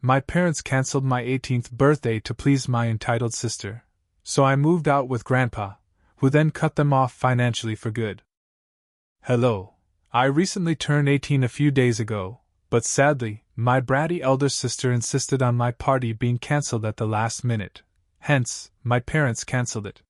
My parents cancelled my 18th birthday to please my entitled sister, so I moved out with Grandpa, who then cut them off financially for good. Hello. I recently turned 18 a few days ago, but sadly, my bratty elder sister insisted on my party being cancelled at the last minute, hence, my parents cancelled it.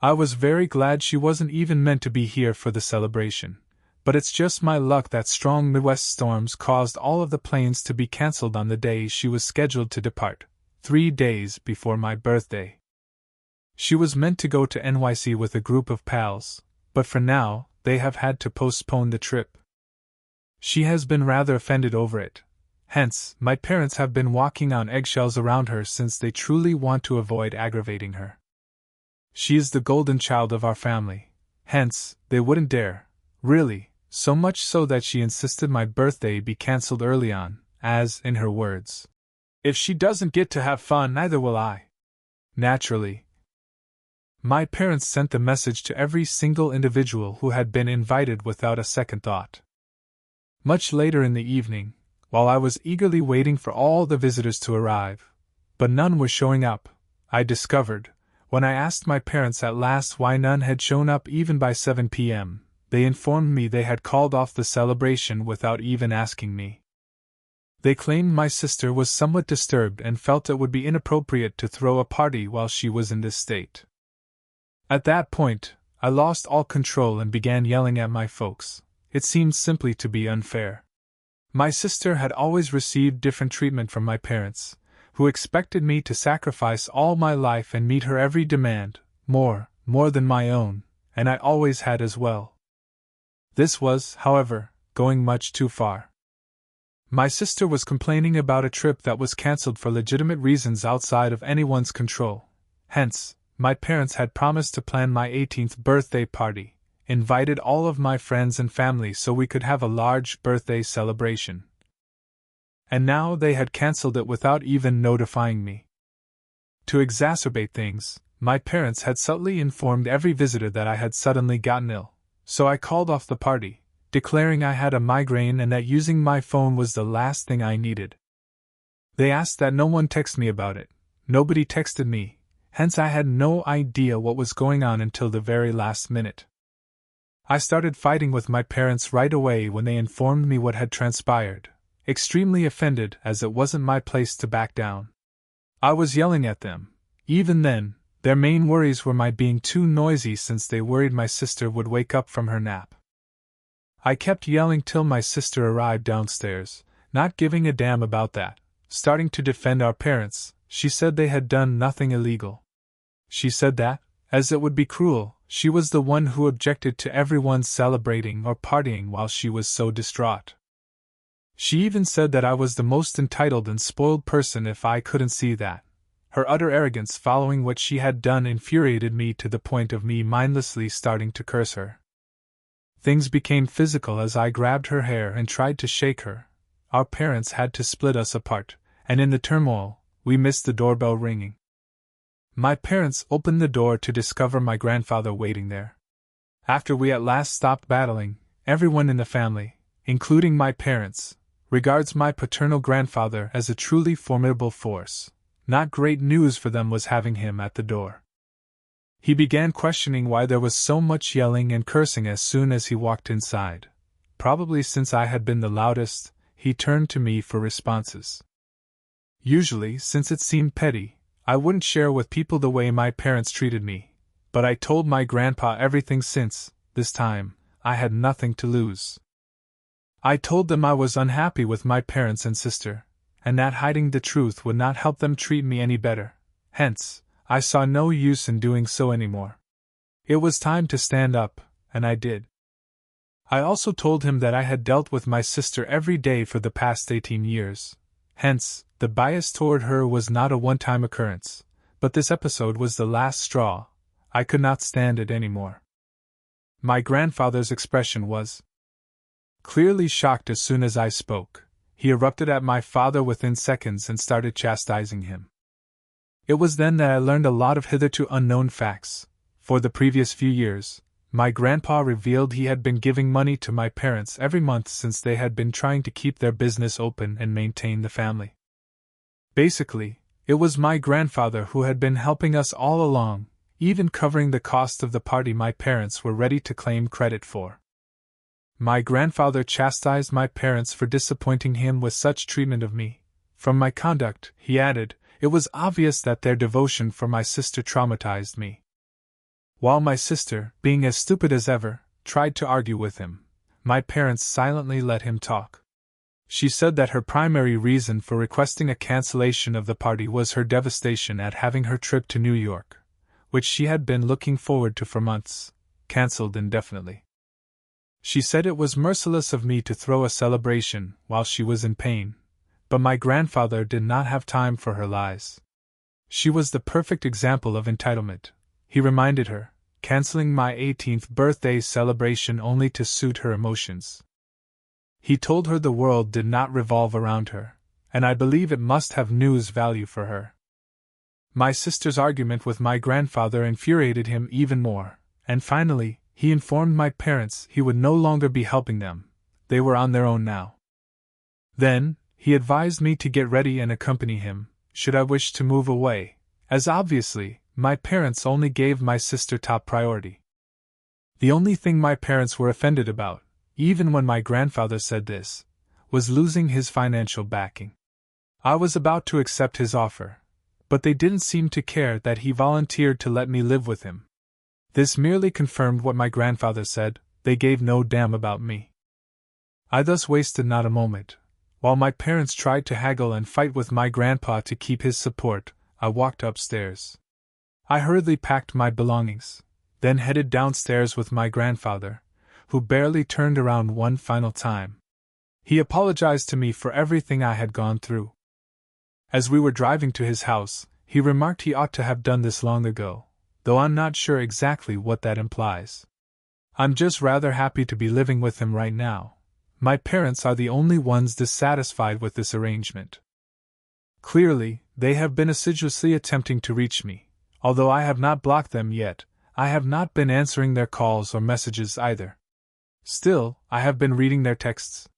I was very glad she wasn't even meant to be here for the celebration, but it's just my luck that strong Midwest storms caused all of the planes to be cancelled on the day she was scheduled to depart, 3 days before my birthday. She was meant to go to NYC with a group of pals, but for now, they have had to postpone the trip. She has been rather offended over it. Hence, my parents have been walking on eggshells around her since they truly want to avoid aggravating her. She is the golden child of our family. Hence, they wouldn't dare. Really, so much so that she insisted my birthday be cancelled early on, as, in her words, "If she doesn't get to have fun, neither will I." Naturally. My parents sent the message to every single individual who had been invited without a second thought. Much later in the evening, while I was eagerly waiting for all the visitors to arrive, but none were showing up, I discovered, when I asked my parents at last why none had shown up even by 7 p.m., they informed me they had called off the celebration without even asking me. They claimed my sister was somewhat disturbed and felt it would be inappropriate to throw a party while she was in this state. At that point, I lost all control and began yelling at my folks. It seemed simply to be unfair. My sister had always received different treatment from my parents, who expected me to sacrifice all my life and meet her every demand, more than my own, and I always had as well. This was, however, going much too far. My sister was complaining about a trip that was cancelled for legitimate reasons outside of anyone's control. Hence, my parents had promised to plan my 18th birthday party, invited all of my friends and family so we could have a large birthday celebration. And now they had cancelled it without even notifying me. To exacerbate things, my parents had subtly informed every visitor that I had suddenly gotten ill, so I called off the party, declaring I had a migraine and that using my phone was the last thing I needed. They asked that no one text me about it. Nobody texted me. Hence I had no idea what was going on until the very last minute. I started fighting with my parents right away when they informed me what had transpired, extremely offended as it wasn't my place to back down. I was yelling at them. Even then, their main worries were my being too noisy since they worried my sister would wake up from her nap. I kept yelling till my sister arrived downstairs, not giving a damn about that, starting to defend our parents. She said they had done nothing illegal. She said that, as it would be cruel, she was the one who objected to everyone celebrating or partying while she was so distraught. She even said that I was the most entitled and spoiled person if I couldn't see that. Her utter arrogance following what she had done infuriated me to the point of me mindlessly starting to curse her. Things became physical as I grabbed her hair and tried to shake her. Our parents had to split us apart, and in the turmoil, we missed the doorbell ringing. My parents opened the door to discover my grandfather waiting there. After we at last stopped battling, everyone in the family, including my parents, regards my paternal grandfather as a truly formidable force. Not great news for them was having him at the door. He began questioning why there was so much yelling and cursing as soon as he walked inside. Probably since I had been the loudest, he turned to me for responses. Usually, since it seemed petty, I wouldn't share with people the way my parents treated me, but I told my grandpa everything since, this time, I had nothing to lose. I told them I was unhappy with my parents and sister, and that hiding the truth would not help them treat me any better. Hence, I saw no use in doing so anymore. It was time to stand up, and I did. I also told him that I had dealt with my sister every day for the past 18 years. Hence, the bias toward her was not a one-time occurrence, but this episode was the last straw. I could not stand it anymore. My grandfather's expression was clearly shocked as soon as I spoke. He erupted at my father within seconds and started chastising him. It was then that I learned a lot of hitherto unknown facts. For the previous few years, my grandpa revealed he had been giving money to my parents every month since they had been trying to keep their business open and maintain the family. Basically, it was my grandfather who had been helping us all along, even covering the cost of the party my parents were ready to claim credit for. My grandfather chastised my parents for disappointing him with such treatment of me. From my conduct, he added, it was obvious that their devotion for my sister traumatized me. While my sister, being as stupid as ever, tried to argue with him, my parents silently let him talk. She said that her primary reason for requesting a cancellation of the party was her devastation at having her trip to New York, which she had been looking forward to for months, cancelled indefinitely. She said it was merciless of me to throw a celebration while she was in pain, but my grandfather did not have time for her lies. She was the perfect example of entitlement, he reminded her, cancelling my 18th birthday celebration only to suit her emotions. He told her the world did not revolve around her, and I believe it must have news value for her. My sister's argument with my grandfather infuriated him even more, and finally, he informed my parents he would no longer be helping them, they were on their own now. Then, he advised me to get ready and accompany him, should I wish to move away, as obviously, my parents only gave my sister top priority. The only thing my parents were offended about, even when my grandfather said this, was losing his financial backing. I was about to accept his offer, but they didn't seem to care that he volunteered to let me live with him. This merely confirmed what my grandfather said, they gave no damn about me. I thus wasted not a moment. While my parents tried to haggle and fight with my grandpa to keep his support, I walked upstairs. I hurriedly packed my belongings, then headed downstairs with my grandfather, who barely turned around one final time. He apologized to me for everything I had gone through. As we were driving to his house, he remarked he ought to have done this long ago, though I'm not sure exactly what that implies. I'm just rather happy to be living with him right now. My parents are the only ones dissatisfied with this arrangement. Clearly, they have been assiduously attempting to reach me. Although I have not blocked them yet, I have not been answering their calls or messages either. Still, I have been reading their texts.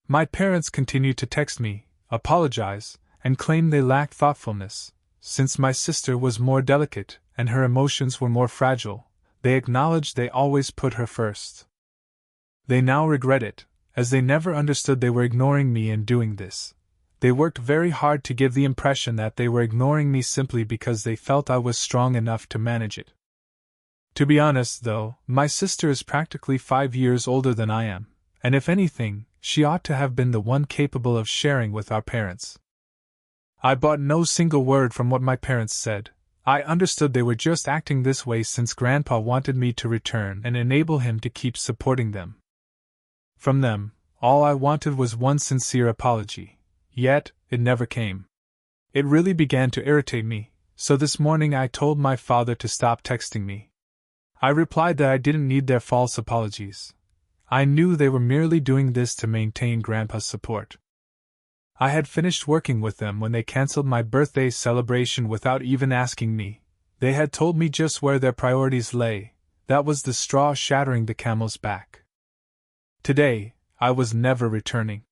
My parents continue to text me, apologize, and claim they lack thoughtfulness. Since my sister was more delicate and her emotions were more fragile, they acknowledge they always put her first. They now regret it, as they never understood they were ignoring me in doing this. They worked very hard to give the impression that they were ignoring me simply because they felt I was strong enough to manage it. To be honest, though, my sister is practically 5 years older than I am, and if anything, she ought to have been the one capable of sharing with our parents. I bought no single word from what my parents said. I understood they were just acting this way since Grandpa wanted me to return and enable him to keep supporting them. From them, all I wanted was one sincere apology, yet it never came. It really began to irritate me, so this morning I told my father to stop texting me. I replied that I didn't need their false apologies. I knew they were merely doing this to maintain Grandpa's support. I had finished working with them when they cancelled my birthday celebration without even asking me. They had told me just where their priorities lay. That was the straw shattering the camel's back. Today, I was never returning.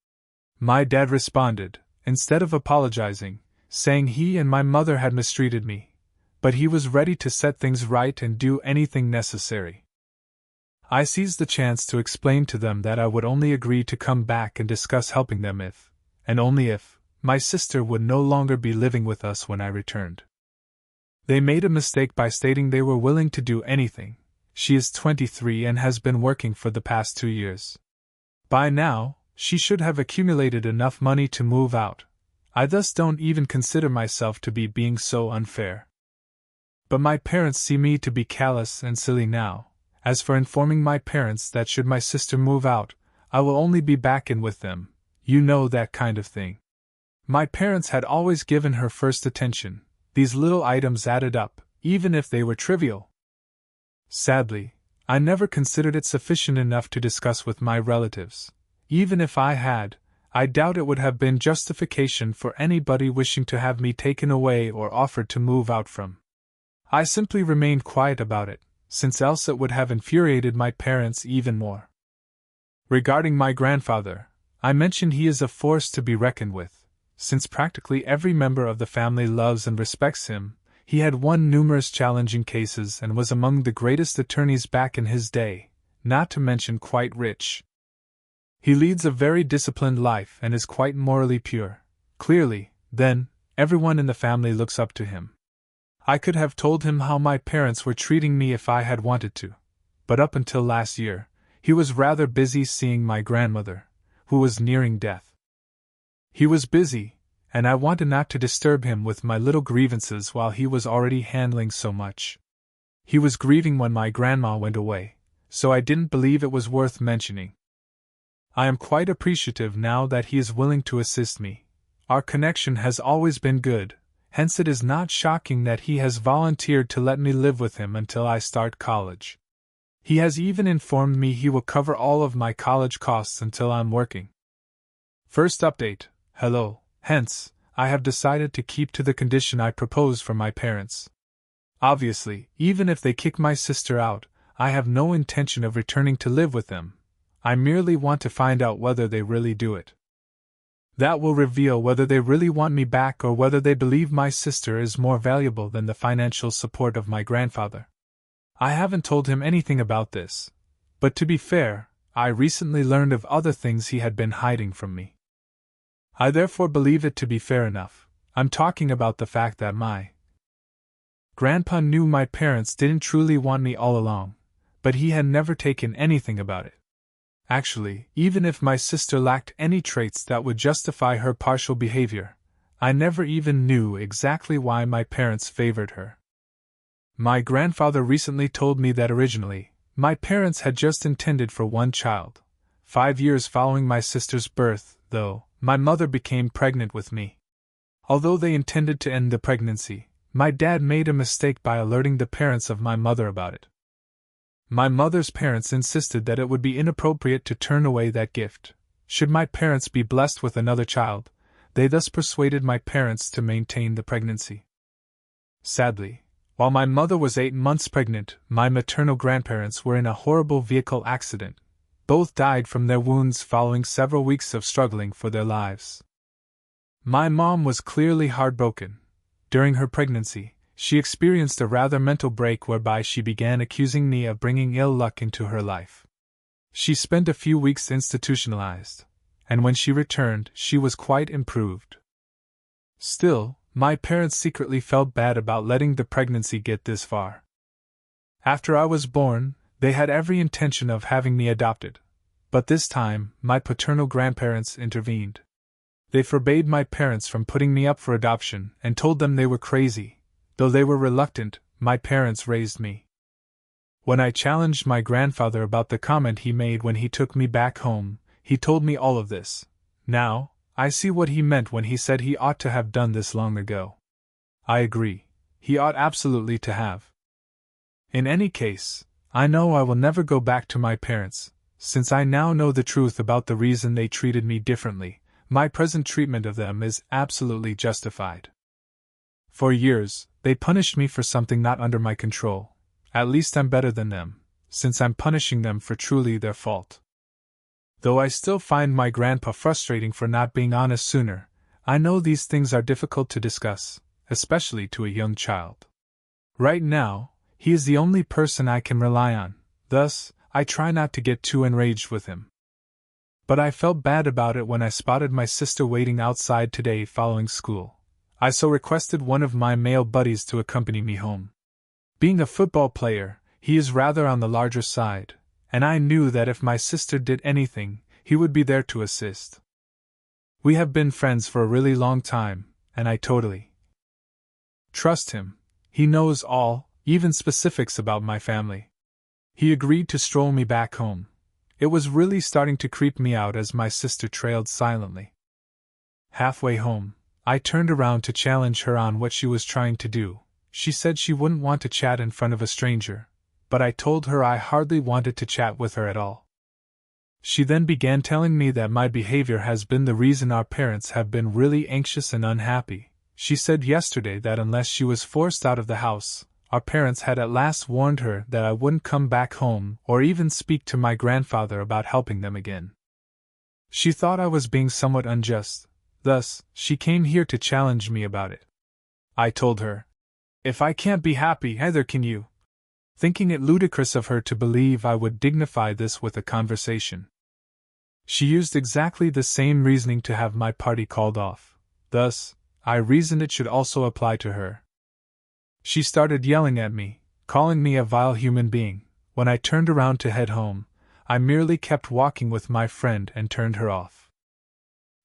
My dad responded, instead of apologizing, saying he and my mother had mistreated me, but he was ready to set things right and do anything necessary. I seized the chance to explain to them that I would only agree to come back and discuss helping them if, and only if, my sister would no longer be living with us when I returned. They made a mistake by stating they were willing to do anything. She is 23 and has been working for the past 2 years. By now, she should have accumulated enough money to move out. I thus don't even consider myself to be being so unfair. But my parents see me to be callous and silly now. As for informing my parents that should my sister move out, I will only be back in with them, you know, that kind of thing. My parents had always given her first attention. These little items added up, even if they were trivial. Sadly, I never considered it sufficient enough to discuss with my relatives. Even if I had, I doubt it would have been justification for anybody wishing to have me taken away or offered to move out from. I simply remained quiet about it, since else it would have infuriated my parents even more. Regarding my grandfather, I mentioned he is a force to be reckoned with. since practically every member of the family loves and respects him. He had won numerous challenging cases and was among the greatest attorneys back in his day, not to mention quite rich. He leads a very disciplined life and is quite morally pure. Clearly, then, everyone in the family looks up to him. I could have told him how my parents were treating me if I had wanted to, but up until last year, he was rather busy seeing my grandmother, who was nearing death. He was busy, and I wanted not to disturb him with my little grievances while he was already handling so much. He was grieving when my grandma went away, so I didn't believe it was worth mentioning. I am quite appreciative now that he is willing to assist me. Our connection has always been good, hence it is not shocking that he has volunteered to let me live with him until I start college. He has even informed me he will cover all of my college costs until I'm working. First update, hello, hence, I have decided to keep to the condition I proposed for my parents. Obviously, even if they kick my sister out, I have no intention of returning to live with them. I merely want to find out whether they really do it. That will reveal whether they really want me back or whether they believe my sister is more valuable than the financial support of my grandfather. I haven't told him anything about this, but to be fair, I recently learned of other things he had been hiding from me. I therefore believe it to be fair enough. I'm talking about the fact that my grandpa knew my parents didn't truly want me all along, but he had never taken anything about it. Actually, even if my sister lacked any traits that would justify her partial behavior, I never even knew exactly why my parents favored her. My grandfather recently told me that originally, my parents had just intended for one child. 5 years following my sister's birth, though, my mother became pregnant with me. Although they intended to end the pregnancy, my dad made a mistake by alerting the parents of my mother about it. My mother's parents insisted that it would be inappropriate to turn away that gift. Should my parents be blessed with another child, they thus persuaded my parents to maintain the pregnancy. Sadly, while my mother was 8 months pregnant, my maternal grandparents were in a horrible vehicle accident. Both died from their wounds following several weeks of struggling for their lives. My mom was clearly heartbroken. During her pregnancy, she experienced a rather mental break whereby she began accusing me of bringing ill luck into her life. She spent a few weeks institutionalized, and when she returned, she was quite improved. Still, my parents secretly felt bad about letting the pregnancy get this far. After I was born, they had every intention of having me adopted, but this time, my paternal grandparents intervened. They forbade my parents from putting me up for adoption and told them they were crazy. Though they were reluctant, my parents raised me. When I challenged my grandfather about the comment he made when he took me back home, he told me all of this. Now, I see what he meant when he said he ought to have done this long ago. I agree, he ought absolutely to have. In any case, I know I will never go back to my parents, since I now know the truth about the reason they treated me differently. My present treatment of them is absolutely justified. For years, they punished me for something not under my control. At least I'm better than them, since I'm punishing them for truly their fault. Though I still find my grandpa frustrating for not being honest sooner, I know these things are difficult to discuss, especially to a young child. Right now, he is the only person I can rely on, thus, I try not to get too enraged with him. But I felt bad about it when I spotted my sister waiting outside today following school. I so requested one of my male buddies to accompany me home. Being a football player, he is rather on the larger side, and I knew that if my sister did anything, he would be there to assist. We have been friends for a really long time, and I totally trust him. He knows all, even specifics about my family. He agreed to stroll me back home. It was really starting to creep me out as my sister trailed silently. Halfway home, I turned around to challenge her on what she was trying to do. She said she wouldn't want to chat in front of a stranger, but I told her I hardly wanted to chat with her at all. She then began telling me that my behavior has been the reason our parents have been really anxious and unhappy. She said yesterday that unless she was forced out of the house, our parents had at last warned her that I wouldn't come back home or even speak to my grandfather about helping them again. She thought I was being somewhat unjust, Thus, she came here to challenge me about it. I told her, "If I can't be happy, neither can you," thinking it ludicrous of her to believe I would dignify this with a conversation. She used exactly the same reasoning to have my party called off. Thus, I reasoned it should also apply to her. She started yelling at me, calling me a vile human being. When I turned around to head home, I merely kept walking with my friend and turned her off.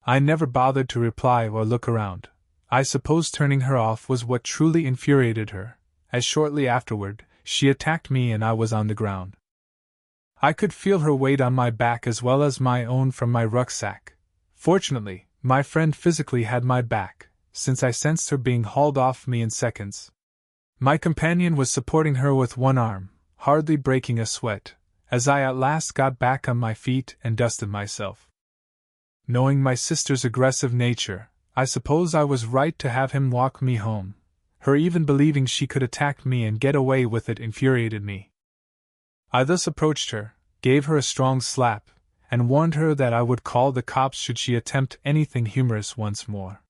I never bothered to reply or look around. I suppose turning her off was what truly infuriated her, as shortly afterward, she attacked me and I was on the ground. I could feel her weight on my back as well as my own from my rucksack. Fortunately, my friend physically had my back, since I sensed her being hauled off me in seconds. My companion was supporting her with one arm, hardly breaking a sweat, as I at last got back on my feet and dusted myself. Knowing my sister's aggressive nature, I suppose I was right to have him walk me home. Her even believing she could attack me and get away with it infuriated me. I thus approached her, gave her a strong slap, and warned her that I would call the cops should she attempt anything humorous once more.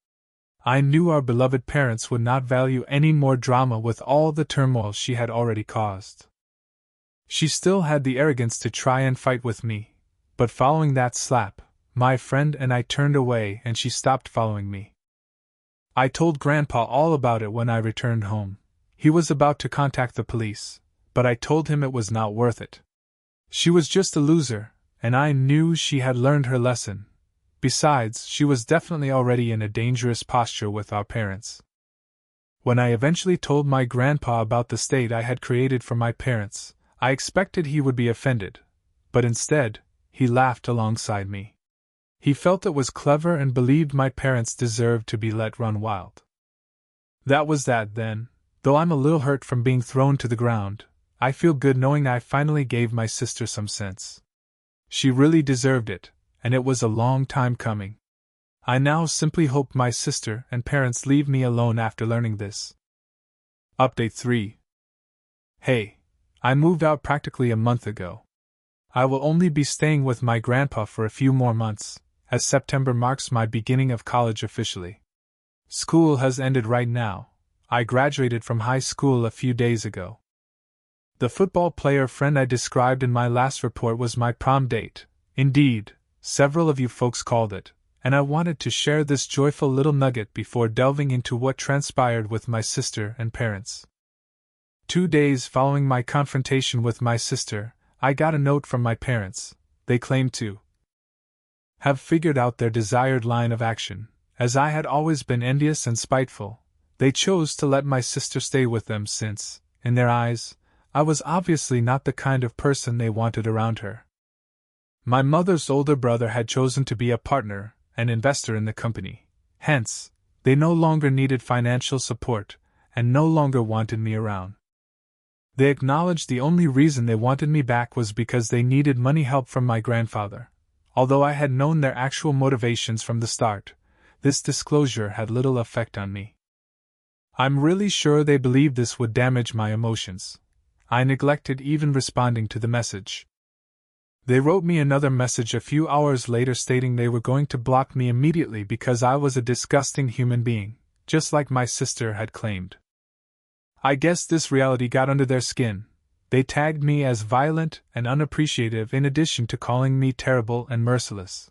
I knew our beloved parents would not value any more drama with all the turmoil she had already caused. She still had the arrogance to try and fight with me, but following that slap, my friend and I turned away and she stopped following me. I told Grandpa all about it when I returned home. He was about to contact the police, but I told him it was not worth it. She was just a loser, and I knew she had learned her lesson. Besides, she was definitely already in a dangerous posture with our parents. When I eventually told my grandpa about the state I had created for my parents, I expected he would be offended, but instead, he laughed alongside me. He felt it was clever and believed my parents deserved to be let run wild. That was that then. Though I'm a little hurt from being thrown to the ground, I feel good knowing I finally gave my sister some sense. She really deserved it, and it was a long time coming. I now simply hope my sister and parents leave me alone after learning this. Update 3. Hey, I moved out practically a month ago. I will only be staying with my grandpa for a few more months, as September marks my beginning of college officially. School has ended right now. I graduated from high school a few days ago. The football player friend I described in my last report was my prom date. Indeed, several of you folks called it, and I wanted to share this joyful little nugget before delving into what transpired with my sister and parents. 2 days following my confrontation with my sister, I got a note from my parents. They claimed to have figured out their desired line of action. As I had always been envious and spiteful, they chose to let my sister stay with them since, in their eyes, I was obviously not the kind of person they wanted around her. My mother's older brother had chosen to be a partner, an investor in the company. Hence, they no longer needed financial support, and no longer wanted me around. They acknowledged the only reason they wanted me back was because they needed money help from my grandfather. Although I had known their actual motivations from the start, this disclosure had little effect on me. I'm really sure they believed this would damage my emotions. I neglected even responding to the message. They wrote me another message a few hours later stating they were going to block me immediately because I was a disgusting human being, just like my sister had claimed. I guess this reality got under their skin. They tagged me as violent and unappreciative in addition to calling me terrible and merciless.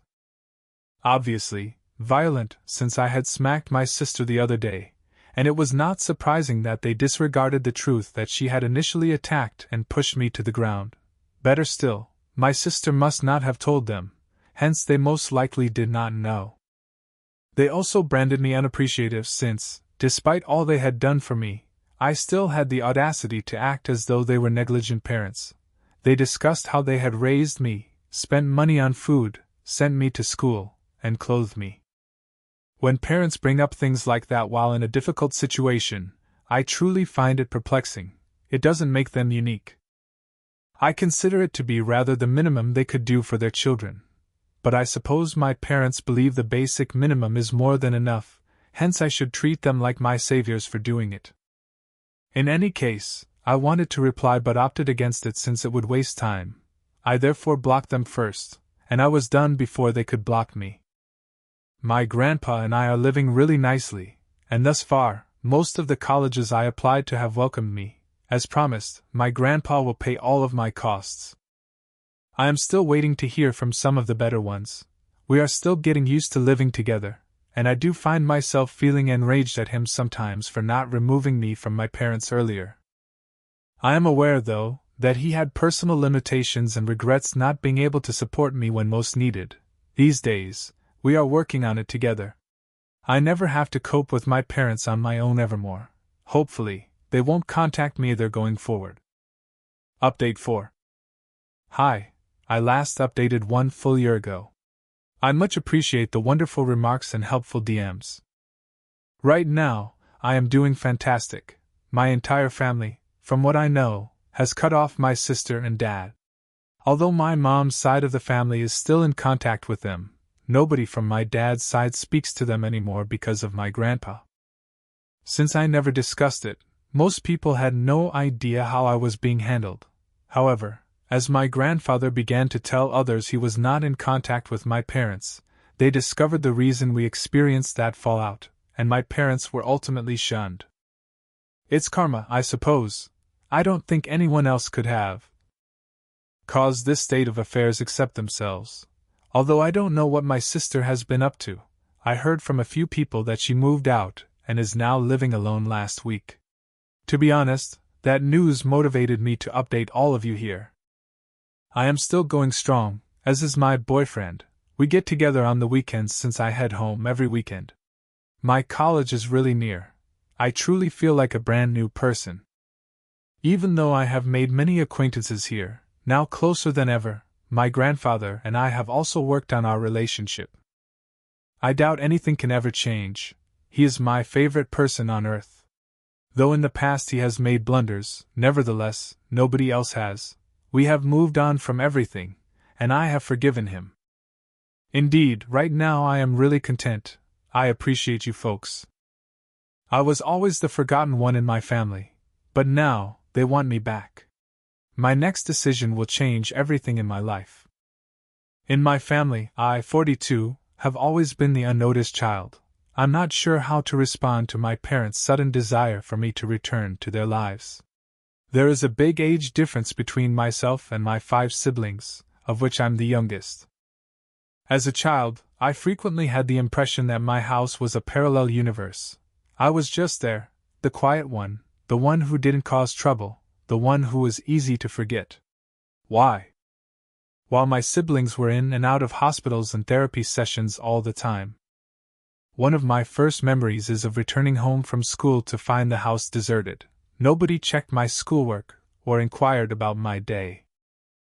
Obviously, violent, since I had smacked my sister the other day, and it was not surprising that they disregarded the truth that she had initially attacked and pushed me to the ground. Better still, my sister must not have told them, hence they most likely did not know. They also branded me unappreciative since, despite all they had done for me, I still had the audacity to act as though they were negligent parents. They discussed how they had raised me, spent money on food, sent me to school, and clothed me. When parents bring up things like that while in a difficult situation, I truly find it perplexing. It doesn't make them unique. I consider it to be rather the minimum they could do for their children. But I suppose my parents believe the basic minimum is more than enough, hence I should treat them like my saviors for doing it. In any case, I wanted to reply but opted against it since it would waste time. I therefore blocked them first, and I was done before they could block me. my grandpa and I are living really nicely, and thus far, most of the colleges I applied to have welcomed me. As promised, my grandpa will pay all of my costs. I am still waiting to hear from some of the better ones. We are still getting used to living together, and I do find myself feeling enraged at him sometimes for not removing me from my parents earlier. I am aware, though, that he had personal limitations and regrets not being able to support me when most needed. These days, we are working on it together. I never have to cope with my parents on my own evermore. Hopefully, they won't contact me either going forward. Update 4. Hi, I last updated 1 full year ago. I much appreciate the wonderful remarks and helpful DMs. Right now, I am doing fantastic. My entire family, from what I know, has cut off my sister and dad. Although my mom's side of the family is still in contact with them, nobody from my dad's side speaks to them anymore because of my grandpa. Since I never discussed it, most people had no idea how I was being handled. However, as my grandfather began to tell others he was not in contact with my parents, they discovered the reason we experienced that fallout, and my parents were ultimately shunned. It's karma, I suppose. I don't think anyone else could have caused this state of affairs except themselves. Although I don't know what my sister has been up to, I heard from a few people that she moved out and is now living alone last week. To be honest, that news motivated me to update all of you here. I am still going strong, as is my boyfriend. We get together on the weekends since I head home every weekend. My college is really near. I truly feel like a brand new person. Even though I have made many acquaintances here, now closer than ever, my grandfather and I have also worked on our relationship. I doubt anything can ever change. He is my favorite person on earth. Though in the past he has made blunders, nevertheless, nobody else has. We have moved on from everything, and I have forgiven him. Indeed, right now I am really content. I appreciate you folks. I was always the forgotten one in my family, but now they want me back. My next decision will change everything in my life. In my family, I, 42, have always been the unnoticed child. I'm not sure how to respond to my parents' sudden desire for me to return to their lives. There is a big age difference between myself and my 5 siblings, of which I'm the youngest. As a child, I frequently had the impression that my house was a parallel universe. I was just there, the quiet one, the one who didn't cause trouble, the one who was easy to forget. Why? While my siblings were in and out of hospitals and therapy sessions all the time. One of my first memories is of returning home from school to find the house deserted. Nobody checked my schoolwork or inquired about my day.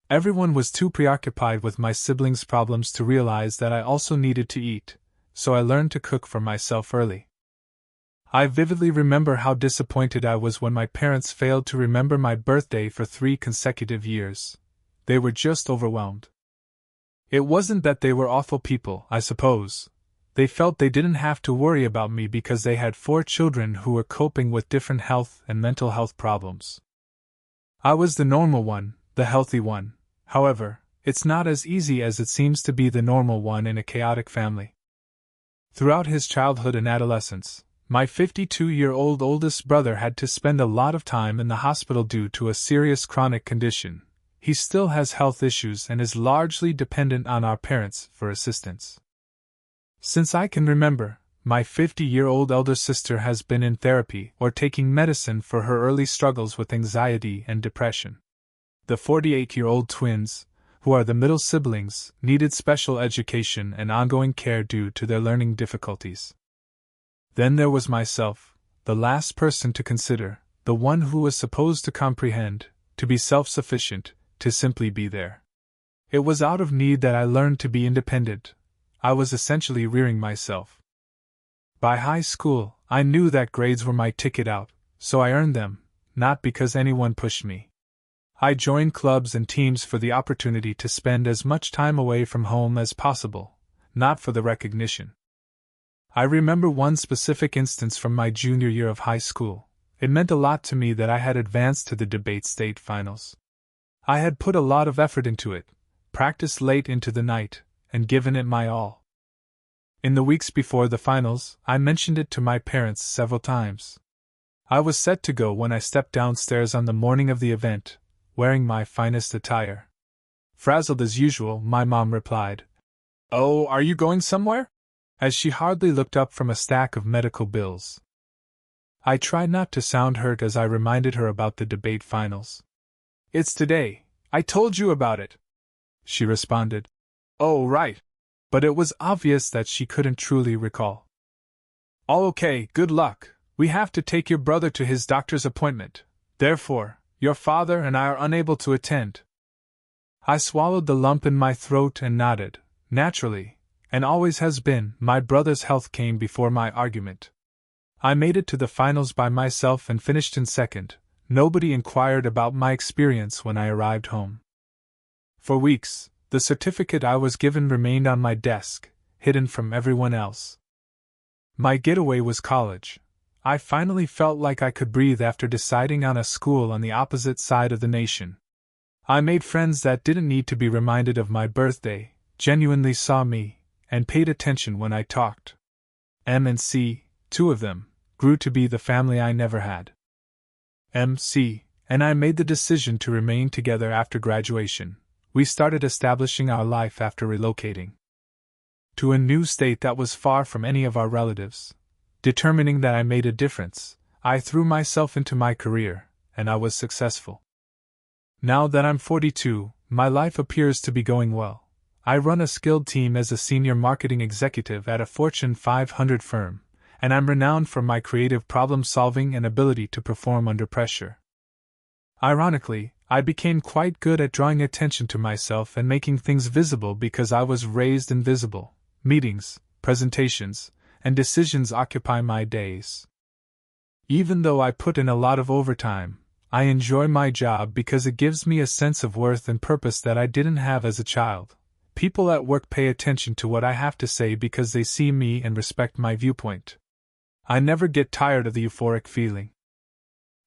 Everyone was too preoccupied with my siblings' problems to realize that I also needed to eat, so I learned to cook for myself early. I vividly remember how disappointed I was when my parents failed to remember my birthday for 3 consecutive years. They were just overwhelmed. It wasn't that they were awful people, I suppose. They felt they didn't have to worry about me because they had 4 children who were coping with different health and mental health problems. I was the normal one, the healthy one. However, it's not as easy as it seems to be the normal one in a chaotic family. Throughout his childhood and adolescence, my 52-year-old oldest brother had to spend a lot of time in the hospital due to a serious chronic condition. He still has health issues and is largely dependent on our parents for assistance. Since I can remember, my 50-year-old elder sister has been in therapy or taking medicine for her early struggles with anxiety and depression. The 48-year-old twins, who are the middle siblings, needed special education and ongoing care due to their learning difficulties. Then there was myself, the last person to consider, the one who was supposed to comprehend, to be self-sufficient, to simply be there. It was out of need that I learned to be independent. I was essentially rearing myself. By high school, I knew that grades were my ticket out, so I earned them, not because anyone pushed me. I joined clubs and teams for the opportunity to spend as much time away from home as possible, not for the recognition. I remember one specific instance from my junior year of high school. It meant a lot to me that I had advanced to the debate state finals. I had put a lot of effort into it, practiced late into the night, and given it my all. In the weeks before the finals, I mentioned it to my parents several times. I was set to go when I stepped downstairs on the morning of the event, wearing my finest attire. Frazzled as usual, my mom replied, "Oh, are you going somewhere?" as she hardly looked up from a stack of medical bills. I tried not to sound hurt as I reminded her about the debate finals. "It's today. I told you about it," she responded. "Oh, right." But it was obvious that she couldn't truly recall. "All okay, good luck. We have to take your brother to his doctor's appointment. Therefore, your father and I are unable to attend." I swallowed the lump in my throat and nodded. Naturally, and always has been, my brother's health came before my argument. I made it to the finals by myself and finished in second. Nobody inquired about my experience when I arrived home. For weeks, the certificate I was given remained on my desk, hidden from everyone else. My getaway was college. I finally felt like I could breathe after deciding on a school on the opposite side of the nation. I made friends that didn't need to be reminded of my birthday, genuinely saw me, and paid attention when I talked. M and C, two of them, grew to be the family I never had. M.C. and I made the decision to remain together after graduation. We started establishing our life after relocating to a new state that was far from any of our relatives. Determining that I made a difference, I threw myself into my career, and I was successful. Now that I'm 42, my life appears to be going well. I run a skilled team as a senior marketing executive at a Fortune 500 firm, and I'm renowned for my creative problem-solving and ability to perform under pressure. Ironically, I became quite good at drawing attention to myself and making things visible because I was raised invisible. Meetings, presentations, and decisions occupy my days. Even though I put in a lot of overtime, I enjoy my job because it gives me a sense of worth and purpose that I didn't have as a child. People at work pay attention to what I have to say because they see me and respect my viewpoint. I never get tired of the euphoric feeling.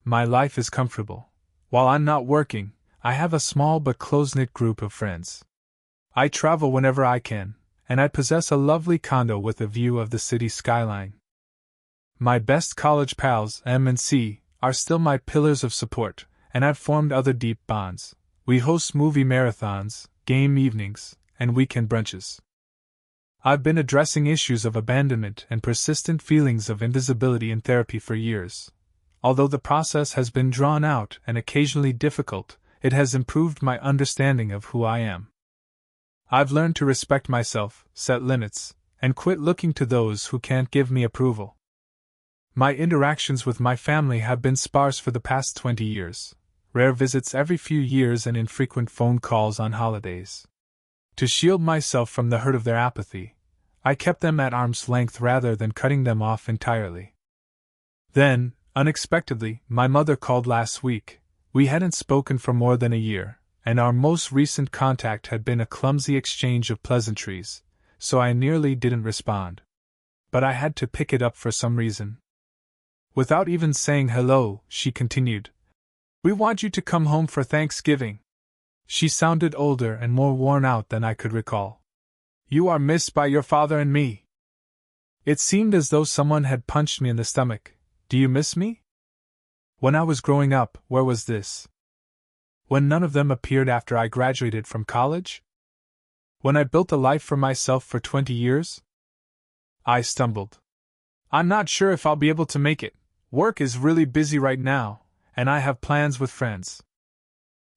My life is comfortable. While I'm not working, I have a small but close-knit group of friends. I travel whenever I can, and I possess a lovely condo with a view of the city skyline. My best college pals, M and C, are still my pillars of support, and I've formed other deep bonds. We host movie marathons, game evenings, and weekend brunches. I've been addressing issues of abandonment and persistent feelings of invisibility in therapy for years. Although the process has been drawn out and occasionally difficult, it has improved my understanding of who I am. I've learned to respect myself, set limits, and quit looking to those who can't give me approval. My interactions with my family have been sparse for the past 20 years, rare visits every few years and infrequent phone calls on holidays. To shield myself from the hurt of their apathy, I kept them at arm's length rather than cutting them off entirely. Then, unexpectedly, my mother called last week. We hadn't spoken for more than a year, and our most recent contact had been a clumsy exchange of pleasantries, so I nearly didn't respond. But I had to pick it up for some reason. Without even saying hello, she continued, "We want you to come home for Thanksgiving." She sounded older and more worn out than I could recall. "You are missed by your father and me." It seemed as though someone had punched me in the stomach. Do you miss me? When I was growing up, where was this? When none of them appeared after I graduated from college? When I built a life for myself for 20 years? I stumbled. "I'm not sure if I'll be able to make it. Work is really busy right now, and I have plans with friends."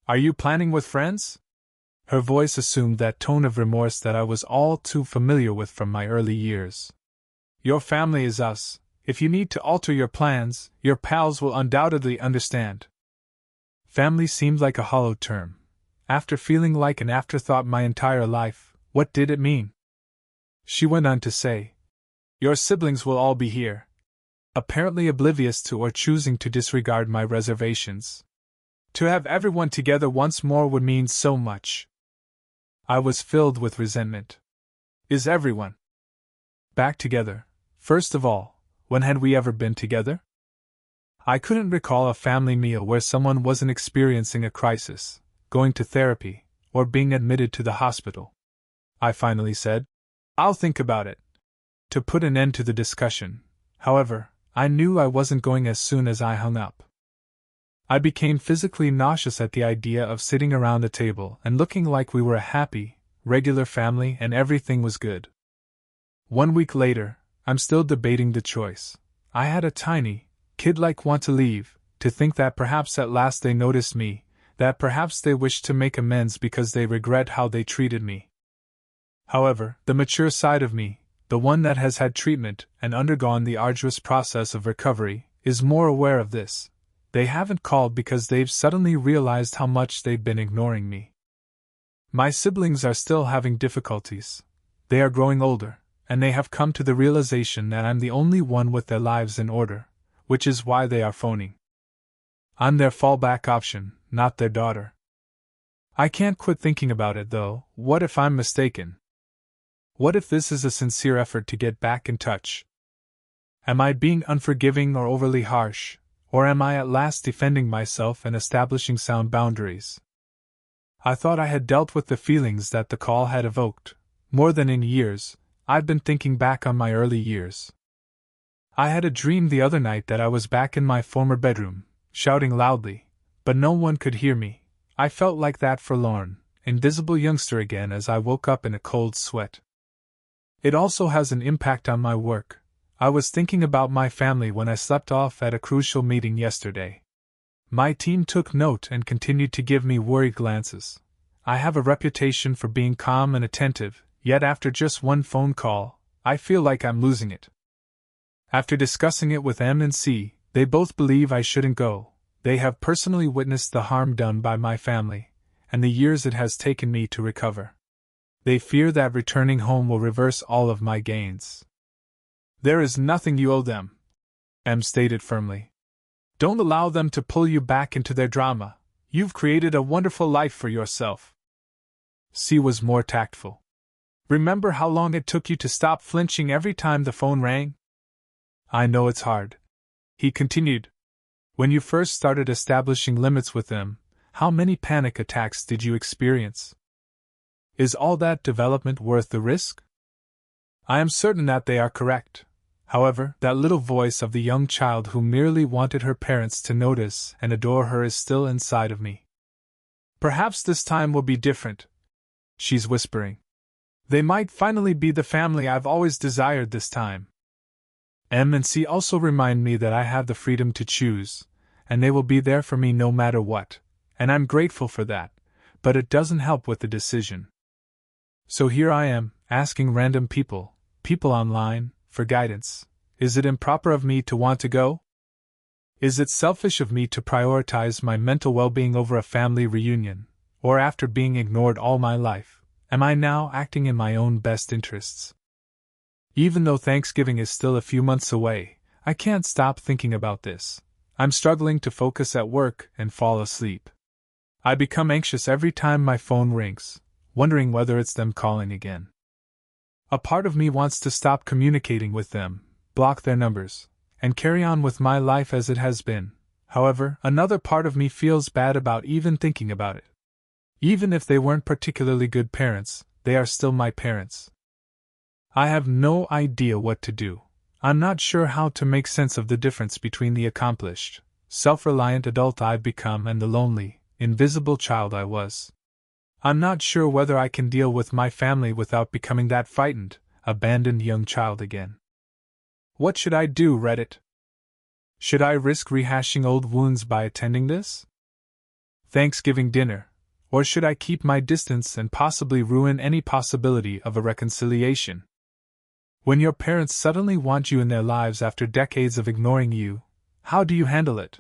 "Are you planning with friends?" Her voice assumed that tone of remorse that I was all too familiar with from my early years. "Your family is us. If you need to alter your plans, your pals will undoubtedly understand." Family seemed like a hollow term. After feeling like an afterthought my entire life, what did it mean? She went on to say, "Your siblings will all be here," apparently oblivious to or choosing to disregard my reservations. To have everyone together once more would mean so much. I was filled with resentment. Is everyone back together? First of all, when had we ever been together? I couldn't recall a family meal where someone wasn't experiencing a crisis, going to therapy, or being admitted to the hospital. I finally said, "I'll think about it." to put an end to the discussion. However, I knew I wasn't going as soon as I hung up. I became physically nauseous at the idea of sitting around the table and looking like we were a happy, regular family and everything was good. 1 week later, I'm still debating the choice. I had a tiny, kid-like want to leave, to think that perhaps at last they noticed me, that perhaps they wished to make amends because they regret how they treated me. However, the mature side of me, the one that has had treatment and undergone the arduous process of recovery, is more aware of this. They haven't called because they've suddenly realized how much they've been ignoring me. My siblings are still having difficulties. They are growing older, and they have come to the realization that I'm the only one with their lives in order, which is why they are phoning. I'm their fallback option, not their daughter. I can't quit thinking about it though. What if I'm mistaken? What if this is a sincere effort to get back in touch? Am I being unforgiving or overly harsh? Or am I at last defending myself and establishing sound boundaries? I thought I had dealt with the feelings that the call had evoked. More than in years, I've been thinking back on my early years. I had a dream the other night that I was back in my former bedroom, shouting loudly, but no one could hear me. I felt like that forlorn, invisible youngster again as I woke up in a cold sweat. It also has an impact on my work. I was thinking about my family when I slept off at a crucial meeting yesterday. My team took note and continued to give me worried glances. I have a reputation for being calm and attentive, yet after just one phone call, I feel like I'm losing it. After discussing it with M and C, they both believe I shouldn't go. They have personally witnessed the harm done by my family, and the years it has taken me to recover. They fear that returning home will reverse all of my gains. There is nothing you owe them, M stated firmly. Don't allow them to pull you back into their drama. You've created a wonderful life for yourself. C was more tactful. Remember how long it took you to stop flinching every time the phone rang? I know it's hard. He continued. When you first started establishing limits with them, how many panic attacks did you experience? Is all that development worth the risk? I am certain that they are correct. However, that little voice of the young child who merely wanted her parents to notice and adore her is still inside of me. Perhaps this time will be different, she's whispering. They might finally be the family I've always desired this time. M and C also remind me that I have the freedom to choose, and they will be there for me no matter what, and I'm grateful for that, but it doesn't help with the decision. So here I am, asking random people online, for guidance. Is it improper of me to want to go? Is it selfish of me to prioritize my mental well-being over a family reunion, or after being ignored all my life, am I now acting in my own best interests? Even though Thanksgiving is still a few months away, I can't stop thinking about this. I'm struggling to focus at work and fall asleep. I become anxious every time my phone rings, wondering whether it's them calling again. A part of me wants to stop communicating with them, block their numbers, and carry on with my life as it has been. However, another part of me feels bad about even thinking about it. Even if they weren't particularly good parents, they are still my parents. I have no idea what to do. I'm not sure how to make sense of the difference between the accomplished, self-reliant adult I've become and the lonely, invisible child I was. I'm not sure whether I can deal with my family without becoming that frightened, abandoned young child again. What should I do, Reddit? Should I risk rehashing old wounds by attending this Thanksgiving dinner, or should I keep my distance and possibly ruin any possibility of a reconciliation? When your parents suddenly want you in their lives after decades of ignoring you, how do you handle it?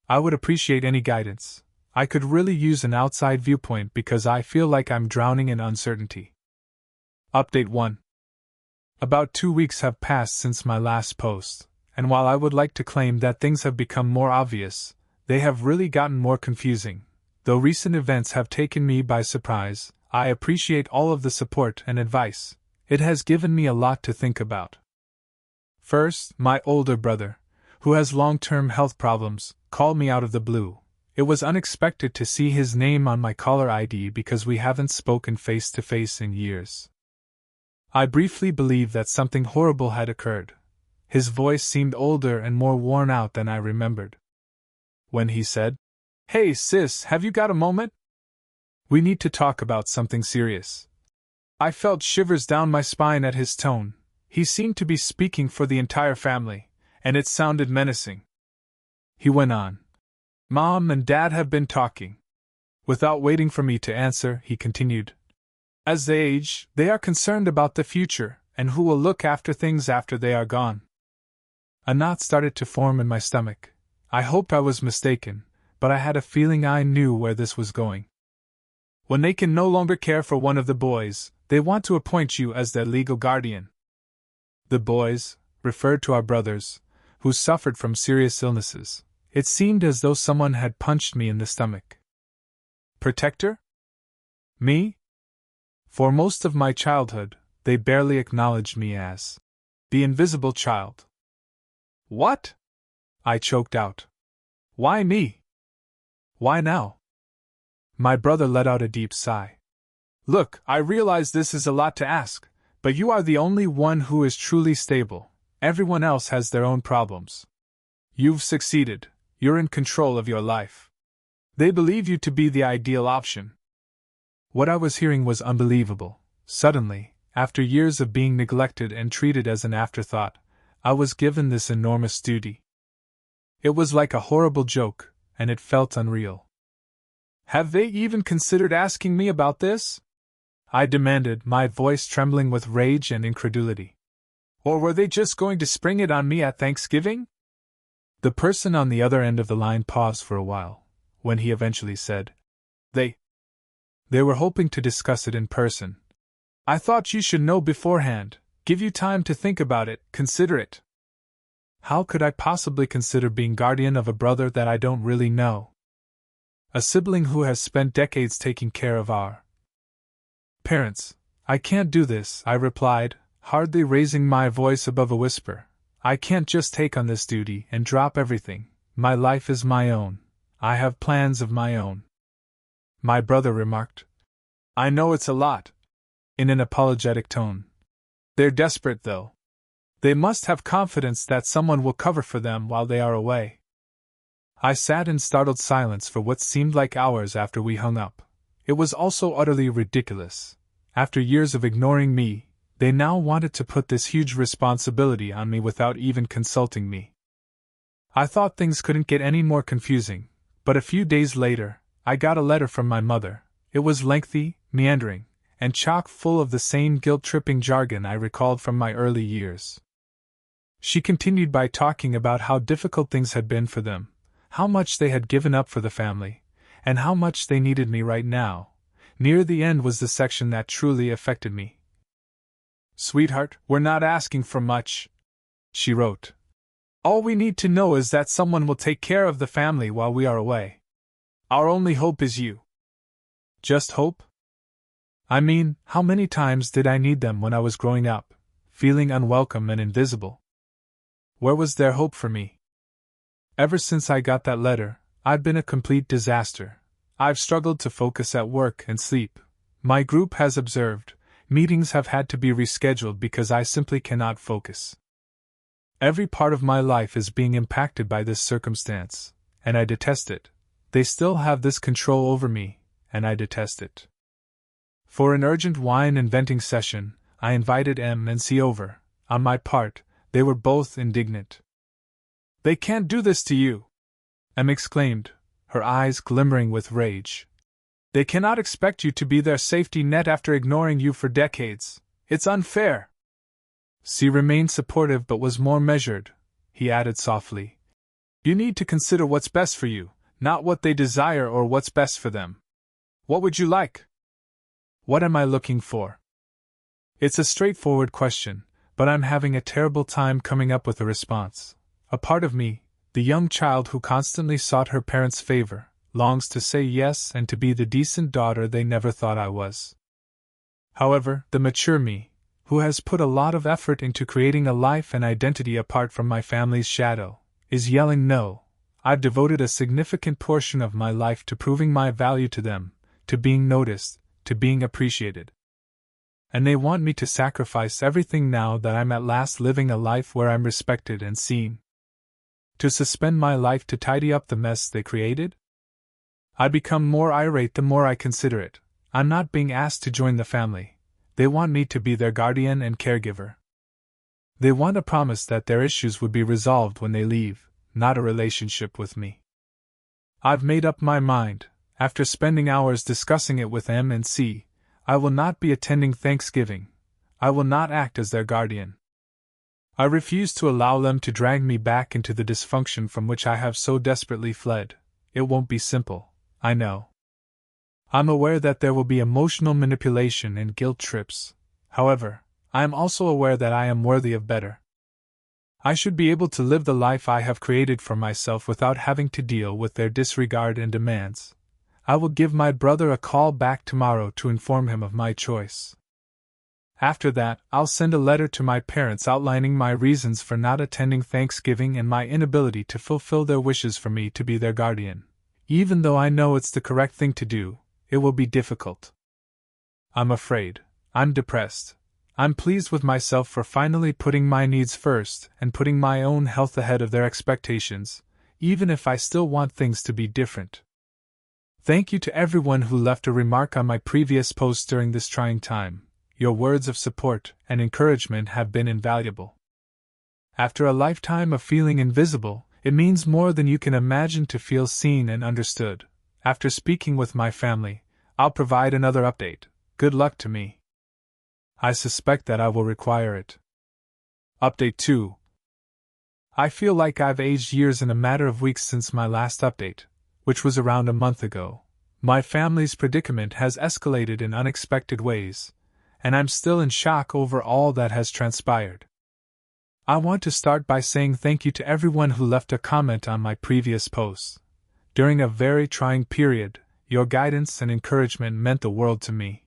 I would appreciate any guidance. I could really use an outside viewpoint because I feel like I'm drowning in uncertainty. Update 1. About 2 weeks have passed since my last post, and while I would like to claim that things have become more obvious, they have really gotten more confusing. Though recent events have taken me by surprise, I appreciate all of the support and advice. It has given me a lot to think about. First, my older brother, who has long-term health problems, called me out of the blue. It was unexpected to see his name on my caller ID because we haven't spoken face-to-face in years. I briefly believed that something horrible had occurred. His voice seemed older and more worn out than I remembered. When he said, "Hey sis, have you got a moment? We need to talk about something serious." I felt shivers down my spine at his tone. He seemed to be speaking for the entire family, and it sounded menacing. He went on. "Mom and Dad have been talking." Without waiting for me to answer, he continued. "As they age, they are concerned about the future, and who will look after things after they are gone." A knot started to form in my stomach. I hoped I was mistaken, but I had a feeling I knew where this was going. "When they can no longer care for one of the boys, they want to appoint you as their legal guardian." The boys referred to our brothers, who suffered from serious illnesses. It seemed as though someone had punched me in the stomach. Protector? Me? For most of my childhood, they barely acknowledged me as the invisible child. "What?" I choked out. "Why me? Why now?" My brother let out a deep sigh. "Look, I realize this is a lot to ask, but you are the only one who is truly stable. Everyone else has their own problems. You've succeeded, you're in control of your life. They believe you to be the ideal option." What I was hearing was unbelievable. Suddenly, after years of being neglected and treated as an afterthought, I was given this enormous duty. It was like a horrible joke, and it felt unreal. "Have they even considered asking me about this?" I demanded, my voice trembling with rage and incredulity. "Or were they just going to spring it on me at Thanksgiving?" The person on the other end of the line paused for a while, when he eventually said, They were hoping to discuss it in person. I thought you should know beforehand, give you time to think about it, consider it." How could I possibly consider being guardian of a brother that I don't really know? A sibling who has spent decades taking care of our parents. "I can't do this," I replied, hardly raising my voice above a whisper. "I can't just take on this duty and drop everything. My life is my own. I have plans of my own." My brother remarked, "I know it's a lot," in an apologetic tone. "They're desperate, though. They must have confidence that someone will cover for them while they are away." I sat in startled silence for what seemed like hours after we hung up. It was also utterly ridiculous. After years of ignoring me, they now wanted to put this huge responsibility on me without even consulting me. I thought things couldn't get any more confusing, but a few days later, I got a letter from my mother. It was lengthy, meandering, and chock full of the same guilt-tripping jargon I recalled from my early years. She continued by talking about how difficult things had been for them, how much they had given up for the family, and how much they needed me right now. Near the end was the section that truly affected me. "Sweetheart, we're not asking for much," she wrote. "All we need to know is that someone will take care of the family while we are away. Our only hope is you." Just hope? I mean, how many times did I need them when I was growing up, feeling unwelcome and invisible? Where was their hope for me? Ever since I got that letter, I've been a complete disaster. I've struggled to focus at work and sleep. My group has observed, meetings have had to be rescheduled because I simply cannot focus. Every part of my life is being impacted by this circumstance, and I detest it. They still have this control over me, and I detest it. For an urgent wine and venting session, I invited M and C over. On my part, they were both indignant. "They can't do this to you," M exclaimed, her eyes glimmering with rage. "They cannot expect you to be their safety net after ignoring you for decades. It's unfair." C remained supportive but was more measured. He added softly, "You need to consider what's best for you, not what they desire or what's best for them. What would you like?" What am I looking for? It's a straightforward question, but I'm having a terrible time coming up with a response. A part of me, the young child who constantly sought her parents' favor, longs to say yes and to be the decent daughter they never thought I was. However, the mature me, who has put a lot of effort into creating a life and identity apart from my family's shadow, is yelling no. I've devoted a significant portion of my life to proving my value to them, to being noticed, to being appreciated. and they want me to sacrifice everything now that I'm at last living a life where I'm respected and seen. To suspend my life to tidy up the mess they created? I become more irate the more I consider it. I'm not being asked to join the family. They want me to be their guardian and caregiver. They want a promise that their issues would be resolved when they leave, not a relationship with me. I've made up my mind. After spending hours discussing it with M and C, I will not be attending Thanksgiving. I will not act as their guardian. I refuse to allow them to drag me back into the dysfunction from which I have so desperately fled. It won't be simple, I know. I'm aware that there will be emotional manipulation and guilt trips. However, I am also aware that I am worthy of better. I should be able to live the life I have created for myself without having to deal with their disregard and demands. I will give my brother a call back tomorrow to inform him of my choice. After that, I'll send a letter to my parents outlining my reasons for not attending Thanksgiving and my inability to fulfill their wishes for me to be their guardian. Even though I know it's the correct thing to do, it will be difficult. I'm afraid. I'm depressed. I'm pleased with myself for finally putting my needs first and putting my own health ahead of their expectations, even if I still want things to be different. Thank you to everyone who left a remark on my previous post during this trying time. Your words of support and encouragement have been invaluable. After a lifetime of feeling invisible, it means more than you can imagine to feel seen and understood. After speaking with my family, I'll provide another update. Good luck to me. I suspect that I will require it. Update 2. I feel like I've aged years in a matter of weeks since my last update, which was around a month ago. My family's predicament has escalated in unexpected ways, and I'm still in shock over all that has transpired. I want to start by saying thank you to everyone who left a comment on my previous posts. During a very trying period, your guidance and encouragement meant the world to me.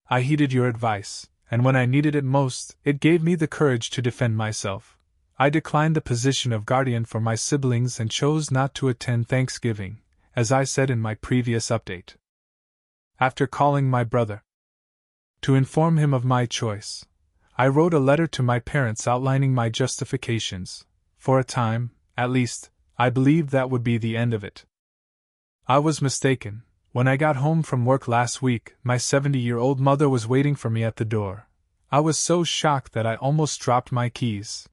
I heeded your advice, and when I needed it most, it gave me the courage to defend myself. I declined the position of guardian for my siblings and chose not to attend Thanksgiving, as I said in my previous update. After calling my brother to inform him of my choice, I wrote a letter to my parents outlining my justifications. For a time, at least, I believed that would be the end of it. I was mistaken. When I got home from work last week, my 70-year-old mother was waiting for me at the door. I was so shocked that I almost dropped my keys.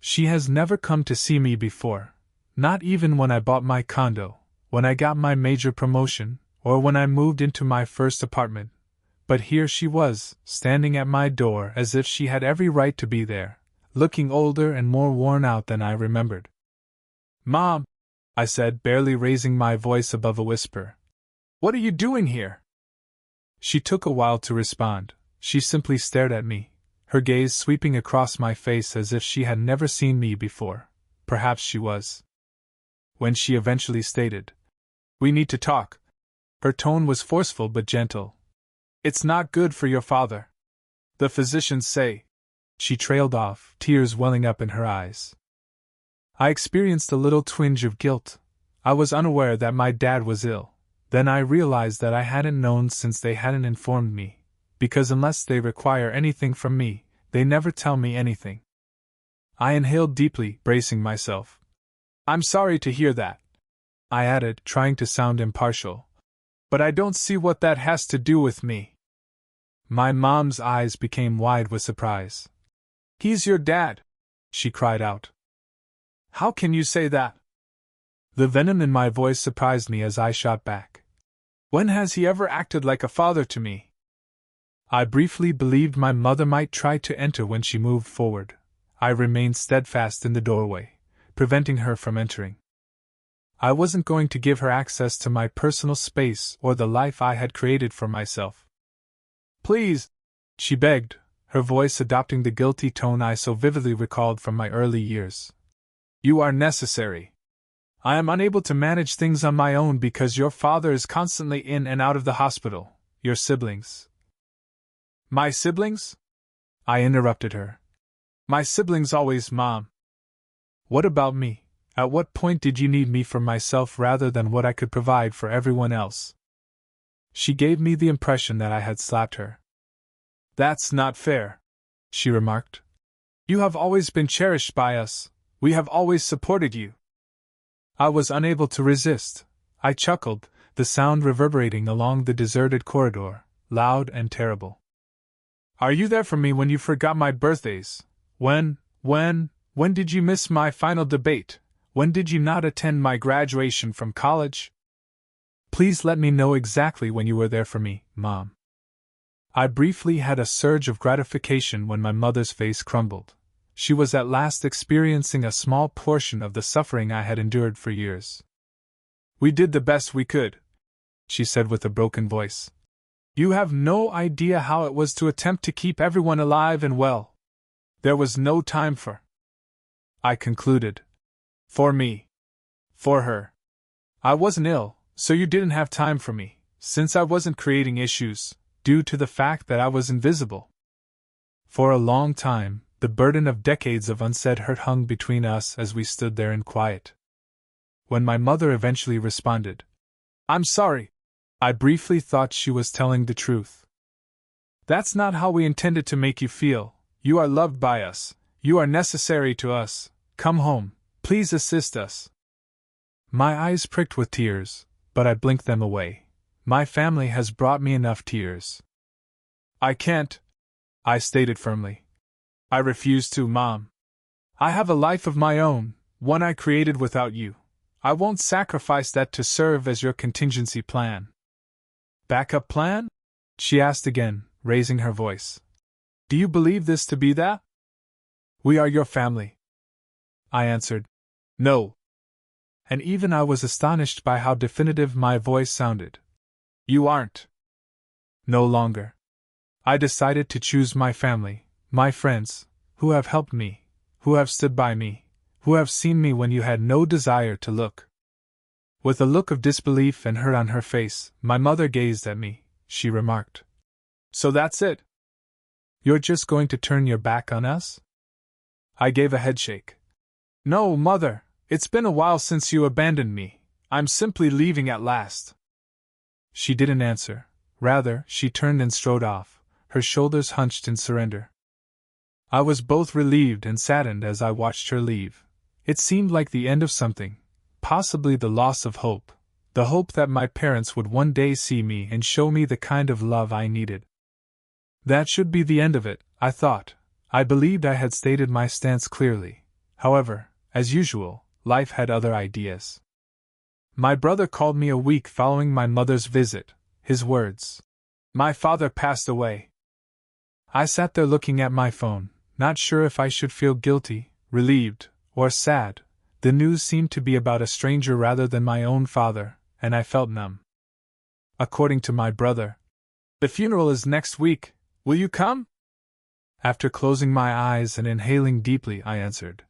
She has never come to see me before, not even when I bought my condo, when I got my major promotion, or when I moved into my first apartment. But here she was, standing at my door as if she had every right to be there, looking older and more worn out than I remembered. "Mom," I said, barely raising my voice above a whisper. "What are you doing here?" She took a while to respond. She simply stared at me, her gaze sweeping across my face as if she had never seen me before. Perhaps she was. When she eventually stated, "We need to talk," her tone was forceful but gentle. "It's not good for your father. The physicians say." She trailed off, tears welling up in her eyes. I experienced a little twinge of guilt. I was unaware that my dad was ill. Then I realized that I hadn't known since they hadn't informed me, because unless they require anything from me, they never tell me anything. I inhaled deeply, bracing myself. "I'm sorry to hear that," I added, trying to sound impartial. "But I don't see what that has to do with me." My mom's eyes became wide with surprise. "He's your dad," she cried out. "How can you say that?" The venom in my voice surprised me as I shot back. "When has he ever acted like a father to me?" I briefly believed my mother might try to enter when she moved forward. I remained steadfast in the doorway, preventing her from entering. I wasn't going to give her access to my personal space or the life I had created for myself. "Please," she begged, her voice adopting the guilty tone I so vividly recalled from my early years. "You are necessary. I am unable to manage things on my own because your father is constantly in and out of the hospital. Your siblings." "My siblings?" I interrupted her. "My siblings always, Mom." "What about me? At what point did you need me for myself rather than what I could provide for everyone else?" She gave me the impression that I had slapped her. "That's not fair," she remarked. "You have always been cherished by us. We have always supported you." I was unable to resist. I chuckled, the sound reverberating along the deserted corridor, loud and terrible. "Are you there for me when you forgot my birthdays? When did you miss my final debate? When did you not attend my graduation from college? Please let me know exactly when you were there for me, Mom." I briefly had a surge of gratification when my mother's face crumbled. She was at last experiencing a small portion of the suffering I had endured for years. "We did the best we could," she said with a broken voice. "You have no idea how it was to attempt to keep everyone alive and well. There was no time for—" I concluded. "For me. For her. I wasn't ill, so you didn't have time for me, since I wasn't creating issues, due to the fact that I was invisible." For a long time, the burden of decades of unsaid hurt hung between us as we stood there in quiet. When my mother eventually responded, "I'm sorry," I briefly thought she was telling the truth. "That's not how we intended to make you feel. You are loved by us. You are necessary to us. Come home. Please assist us." My eyes pricked with tears, but I blinked them away. My family has brought me enough tears. "I can't," I stated firmly. "I refuse to, Mom. I have a life of my own, one I created without you. I won't sacrifice that to serve as your contingency plan." "Backup plan?" she asked again, raising her voice. "Do you believe this to be that?" "We are your family," I answered. "No." And even I was astonished by how definitive my voice sounded. "You aren't." "No longer. I decided to choose my family, my friends, who have helped me, who have stood by me, who have seen me when you had no desire to look." With a look of disbelief and hurt on her face, my mother gazed at me. She remarked, "So that's it? You're just going to turn your back on us?" I gave a headshake. "No, Mother, it's been a while since you abandoned me. I'm simply leaving at last." She didn't answer. Rather, she turned and strode off, her shoulders hunched in surrender. I was both relieved and saddened as I watched her leave. It seemed like the end of something, possibly the loss of hope, the hope that my parents would one day see me and show me the kind of love I needed. That should be the end of it, I thought. I believed I had stated my stance clearly. However, as usual, life had other ideas. My brother called me a week following my mother's visit. His words, "My father passed away." I sat there looking at my phone, not sure if I should feel guilty, relieved, or sad. The news seemed to be about a stranger rather than my own father, and I felt numb. According to my brother, "The funeral is next week. Will you come?" After closing my eyes and inhaling deeply, I answered,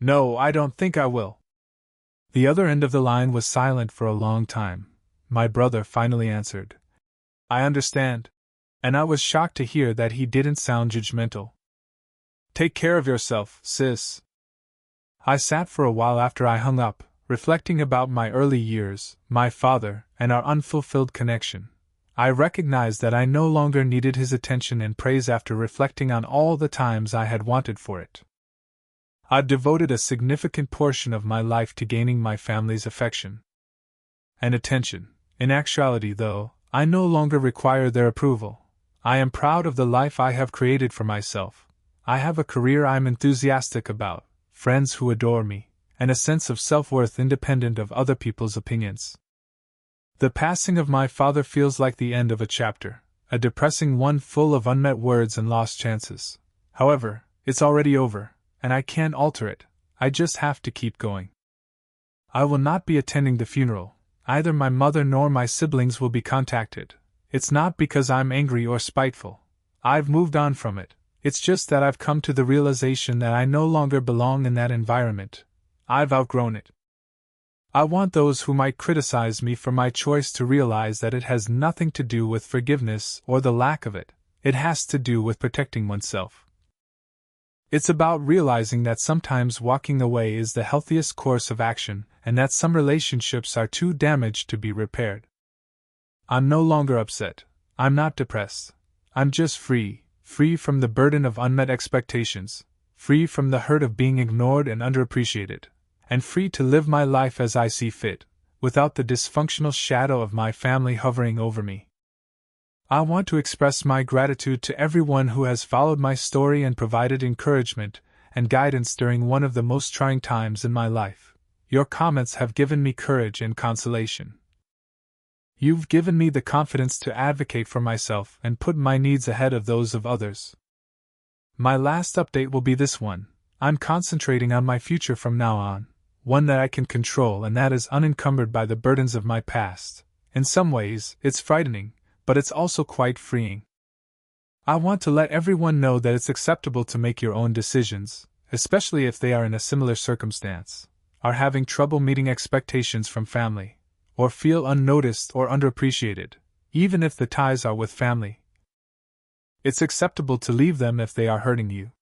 "No, I don't think I will." The other end of the line was silent for a long time. My brother finally answered, "I understand," and I was shocked to hear that he didn't sound judgmental. "Take care of yourself, sis." I sat for a while after I hung up, reflecting about my early years, my father, and our unfulfilled connection. I recognized that I no longer needed his attention and praise after reflecting on all the times I had wanted for it. I'd devoted a significant portion of my life to gaining my family's affection and attention. In actuality, though, I no longer require their approval. I am proud of the life I have created for myself. I have a career I'm enthusiastic about, friends who adore me, and a sense of self-worth independent of other people's opinions. The passing of my father feels like the end of a chapter, a depressing one full of unmet words and lost chances. However, it's already over, and I can't alter it. I just have to keep going. I will not be attending the funeral. Either my mother nor my siblings will be contacted. It's not because I'm angry or spiteful. I've moved on from it. It's just that I've come to the realization that I no longer belong in that environment. I've outgrown it. I want those who might criticize me for my choice to realize that it has nothing to do with forgiveness or the lack of it. It has to do with protecting oneself. It's about realizing that sometimes walking away is the healthiest course of action, and that some relationships are too damaged to be repaired. I'm no longer upset. I'm not depressed. I'm just free, free from the burden of unmet expectations, free from the hurt of being ignored and underappreciated, and free to live my life as I see fit, without the dysfunctional shadow of my family hovering over me. I want to express my gratitude to everyone who has followed my story and provided encouragement and guidance during one of the most trying times in my life. Your comments have given me courage and consolation. You've given me the confidence to advocate for myself and put my needs ahead of those of others. My last update will be this one. I'm concentrating on my future from now on, one that I can control and that is unencumbered by the burdens of my past. In some ways, it's frightening, but it's also quite freeing. I want to let everyone know that it's acceptable to make your own decisions, especially if they are in a similar circumstance, are having trouble meeting expectations from family, or feel unnoticed or underappreciated, even if the ties are with family. It's acceptable to leave them if they are hurting you.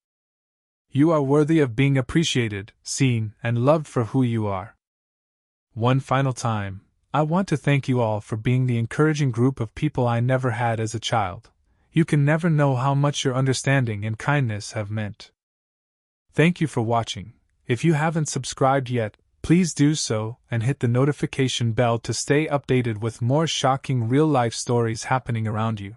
You are worthy of being appreciated, seen, and loved for who you are. One final time, I want to thank you all for being the encouraging group of people I never had as a child. You can never know how much your understanding and kindness have meant. Thank you for watching. If you haven't subscribed yet, please do so and hit the notification bell to stay updated with more shocking real-life stories happening around you.